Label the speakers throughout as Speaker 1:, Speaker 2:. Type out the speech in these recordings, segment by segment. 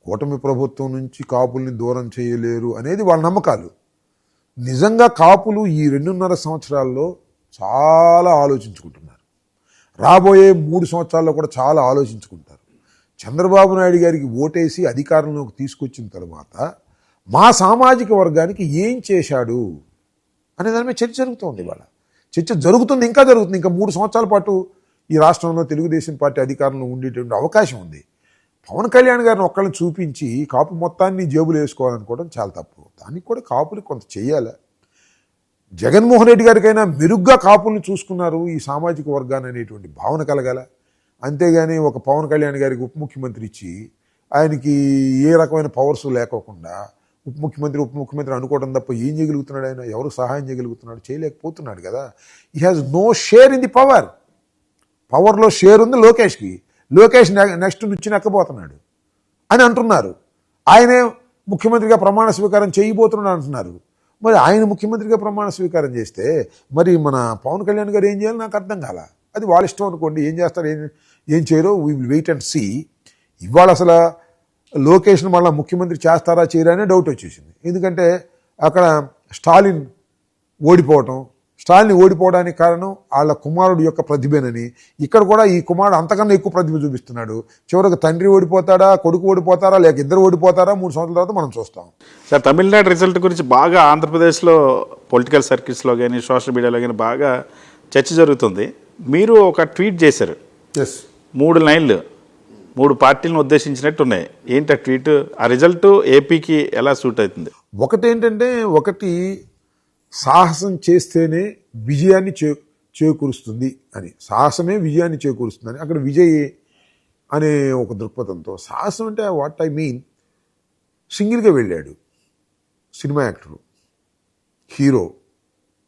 Speaker 1: కూటమి ప్రభుత్వం నుంచి కాపుల్ని దూరం చేయలేరు అనేది వాళ్ళ నమ్మకాలు. నిజంగా కాపులు ఈ 2.5 సంవత్సరాల్లో చాలా ఆలోచించుకుంటున్నారు. రాబోయే 3 సంవత్సరాల్లో కూడా చాలా ఆలోచించుకుంటారు. చంద్రబాబు నాయుడు గారికి ఓటేసి అధికారంలోకి తీసుకొచ్చిన తర్వాత మా సామాజిక వర్గానికి ఏం చేశాడు అనే దాని మీద చర్చ జరుగుతుంది. ఇవాళ చర్చ జరుగుతుంది, ఇంకా జరుగుతుంది. ఇంకా 3 సంవత్సరాల పాటు ఈ రాష్ట్రంలో తెలుగుదేశం పార్టీ అధికారంలో ఉండేటువంటి అవకాశం ఉంది. పవన్ కళ్యాణ్ గారిని ఒక్కళ్ళని చూపించి కాపు మొత్తాన్ని జేబులు వేసుకోవాలనుకోవడం చాలా తప్పు. దానికి కూడా కాపులు కొంత చెయ్యాలి. జగన్మోహన్ రెడ్డి గారికైనా మెరుగ్గా కాపుల్ని చూసుకున్నారు ఈ సామాజిక వర్గాన్ని అనేటువంటి భావన కలగాల. అంతేగాని ఒక పవన్ కళ్యాణ్ గారికి ఉప ముఖ్యమంత్రి ఇచ్చి ఆయనకి ఏ రకమైన పవర్స్ లేకోకుండా ఉప ముఖ్యమంత్రి అనుకోవడం తప్ప ఏం చేయగలుగుతున్నాడు ఆయన? ఎవరు సహాయం చేయగలుగుతున్నాడు? చేయలేకపోతున్నాడు కదా. He has no share in the power. పవర్లో షేర్ ఉంది లోకేష్కి. లోకేష్ నెక్స్ట్ నుంచి నెక్కబోతున్నాడు అని అంటున్నారు. ఆయనే ముఖ్యమంత్రిగా ప్రమాణ స్వీకారం చేయబోతున్నాడు అంటున్నారు. మరి ఆయన ముఖ్యమంత్రిగా ప్రమాణ స్వీకారం చేస్తే మరి మన పవన్ కళ్యాణ్ గారు ఏం చేయాలో నాకు అర్థం కాల. అది వాళ్ళ ఇష్టం అనుకోండి, ఏం చేస్తారు ఏం చేయరో we will wait and see. ఇవాళ అసలు లోకేష్ను మళ్ళీ ముఖ్యమంత్రి చేస్తారా చేయరా అనే డౌట్ వచ్చేసింది. ఎందుకంటే అక్కడ స్టాలిన్ ఓడిపోవడానికి కారణం వాళ్ళ కుమారుడు యొక్క ప్రతిభేనని, ఇక్కడ కూడా ఈ కుమారుడు అంతకన్నా ఎక్కువ ప్రతిభ చూపిస్తున్నాడు. చివరికి తండ్రి ఓడిపోతాడా, కొడుకు ఓడిపోతారా, లేక ఇద్దరు ఓడిపోతారా 3 సంవత్సరాల తర్వాత మనం చూస్తాం.
Speaker 2: సార్, తమిళనాడు రిజల్ట్ గురించి బాగా ఆంధ్రప్రదేశ్లో పొలిటికల్ సర్కిల్స్లో కానీ సోషల్ మీడియాలో కానీ బాగా చర్చ జరుగుతుంది. మీరు ఒక ట్వీట్ చేశారు. 3 లైన్లు 3 పార్టీలను ఉద్దేశించినట్టు ఉన్నాయి. ఏంటి ఆ ట్వీట్? ఆ రిజల్ట్ ఏపీకి ఎలా సూట్ అవుతుంది?
Speaker 1: ఒకటి సాహసం చేస్తేనే విజయాన్ని చేకూరుస్తుంది అని, సాహసమే విజయాన్ని చేకూరుస్తుందని, అక్కడ విజయ్ అనే ఒక దృక్పథంతో సాహసం అంటే వాట్ ఐ మీన్, సింగిల్గా వెళ్ళాడు సినిమా యాక్టరు, హీరో.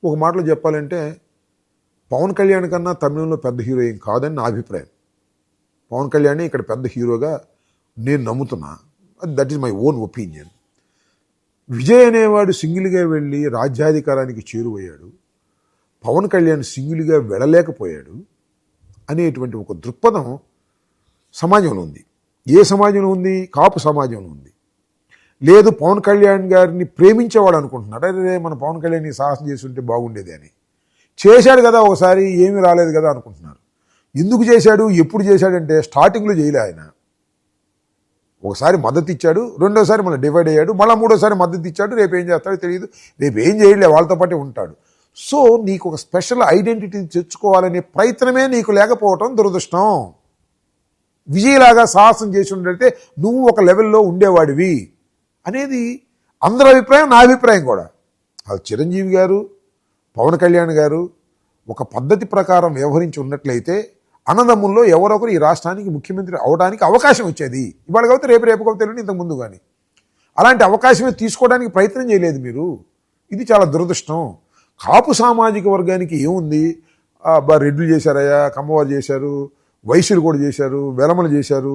Speaker 1: ఒక మాటలో చెప్పాలంటే పవన్ కళ్యాణ్ కన్నా తమిళంలో పెద్ద హీరో ఏం కాదని నా అభిప్రాయం. పవన్ కళ్యాణ్ ఇక్కడ పెద్ద హీరోగా నేను నమ్ముతున్నా. That is my own opinion. Vijay అనేవాడు సింగిల్గా వెళ్ళి రాజ్యాధికారానికి చేరువయ్యాడు, పవన్ కళ్యాణ్ సింగిల్గా వెళ్ళలేకపోయాడు అనేటువంటి ఒక దృక్పథం సమాజంలో ఉంది. ఏ సమాజంలో ఉంది? కాపు సమాజంలో ఉంది. లేదు, పవన్ కళ్యాణ్ గారిని ప్రేమించేవాడు అనుకుంటున్నాడు, అరే మన పవన్ కళ్యాణ్ సాహసం చేసి ఉంటే బాగుండేది అని. చేశాడు కదా ఒకసారి, ఏమీ రాలేదు కదా అనుకుంటున్నారు. ఎందుకు చేశాడు, ఎప్పుడు చేశాడంటే స్టార్టింగ్లో చేయలే ఆయన. ఒకసారి మద్దతు ఇచ్చాడు, రెండోసారి మళ్ళీ డివైడ్ అయ్యాడు, మళ్ళీ మూడోసారి మద్దతు ఇచ్చాడు. రేపు ఏం చేస్తాడో తెలియదు, రేపు ఏం చేయలే, వాళ్ళతో పాటే ఉంటాడు. సో నీకు ఒక స్పెషల్ ఐడెంటిటీని తెచ్చుకోవాలనే ప్రయత్నమే నీకు లేకపోవటం దురదృష్టం. విజయలాగా సాహసం చేసి ఉండేస్తే నువ్వు ఒక లెవెల్లో ఉండేవాడివి అనేది అందరి అభిప్రాయం, నా అభిప్రాయం కూడా. అది చిరంజీవి గారు, పవన్ కళ్యాణ్ గారు ఒక పద్ధతి ప్రకారం వ్యవహరించి ఉన్నట్లయితే అన్నదమ్ముల్లో ఎవరొకరు ఈ రాష్ట్రానికి ముఖ్యమంత్రి అవడానికి అవకాశం వచ్చేది. ఇవాళ కాబట్టి రేపు కాబట్టి ఇంతకు ముందు కానీ అలాంటి అవకాశమే తీసుకోవడానికి ప్రయత్నం చేయలేదు మీరు. ఇది చాలా దురదృష్టం. కాపు సామాజిక వర్గానికి ఏముంది, రెడ్లు చేశారయ్యా, కమ్మవారు చేశారు, వైశ్యులు కూడా చేశారు, వెలమలు చేశారు,